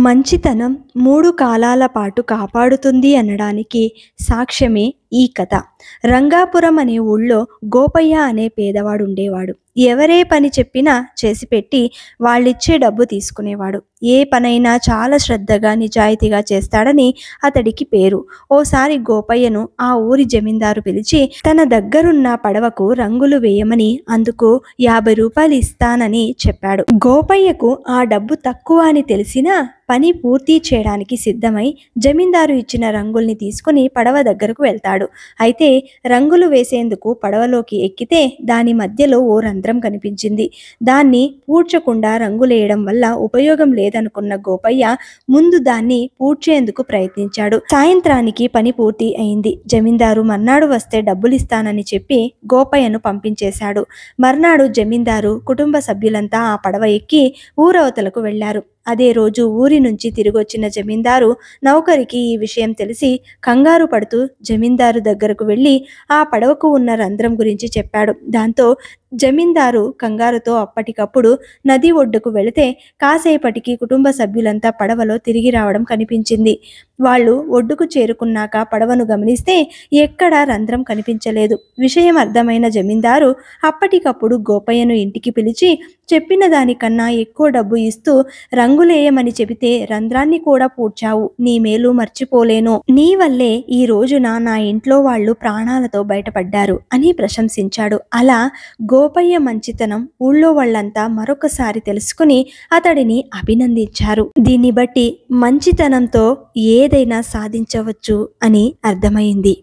మంచితనం 3 కాలాల పాటు కాపాడుతుంది అనడానికి సాక్ష్యమే ఈ కథ. రంగాపురం అనే ఊళ్ళో గోపయ్య అనే పేదవాడుండేవాడు. ఎవరే పని చెప్పినా చేసిపెట్టి వాళ్ళిచ్చే డబ్బు తీసుకునేవాడు. ఏ పనైనా చాలా శ్రద్ధగా, నిజాయితీగా చేస్తాడని అతడికి పేరు. ఓసారి గోపయ్యను ఆ ఊరి జమీందారు పిలిచి తన దగ్గరున్న పడవకు రంగులు వేయమని, అందుకు 50 రూపాయలు ఇస్తానని చెప్పాడు. గోపయ్యకు ఆ డబ్బు తక్కువ అని తెలిసినా పని పూర్తి చేయడానికి సిద్ధమై జమీందారు ఇచ్చిన రంగుల్ని తీసుకుని పడవ దగ్గరకు వెళ్తాడు. అయితే రంగులు వేసేందుకు పడవలోకి ఎక్కితే దాని మధ్యలో ఓ రంధ్రం కనిపించింది. దాన్ని పూడ్చకుండా రంగులేయడం వల్ల ఉపయోగం లేదనుకున్న గోపయ్య ముందు దాన్ని పూడ్చేందుకు ప్రయత్నించాడు. సాయంత్రానికి పని పూర్తి అయింది. జమీందారు మర్నాడు వస్తే డబ్బులిస్తానని చెప్పి గోపయ్యను పంపించేశాడు. మర్నాడు జమీందారు కుటుంబ సభ్యులంతా ఆ పడవ ఎక్కి ఊరవతలకు వెళ్లారు. అదే రోజు ఊరి నుంచి తిరిగొచ్చిన జమీందారు నౌకరికి ఈ విషయం తెలిసి కంగారు పడుతూ జమీందారు దగ్గరకు వెళ్ళి ఆ పడవకు ఉన్న రంధ్రం గురించి చెప్పాడు. దాంతో జమీందారు కంగారుతో అప్పటికప్పుడు నది ఒడ్డుకు వెళితే కాసేపటికి కుటుంబ సభ్యులంతా పడవలో తిరిగి రావడం కనిపించింది. వాళ్ళు ఒడ్డుకు చేరుకున్నాక పడవను గమనిస్తే ఎక్కడా రంధ్రం కనిపించలేదు. విషయం అర్థమైన జమీందారు అప్పటికప్పుడు గోపయ్యను ఇంటికి పిలిచి చెప్పిన దానికన్నా ఎక్కువ డబ్బు ఇస్తూ రంగులేయమని చెబితే రంధ్రాన్ని కూడా పూడ్చావు, నీ మేలు మర్చిపోలేను, నీ వల్లే ఈ రోజున నా ఇంట్లో వాళ్ళు ప్రాణాలతో బయటపడ్డారు అని ప్రశంసించాడు. అలా గోపయ్య మంచితనం ఊళ్ళో వాళ్ళంతా మరొకసారి తెలుసుకుని అతడిని అభినందించారు. దీన్ని బట్టి మంచితనంతో ఏదైనా సాధించవచ్చు అని అర్థమైంది.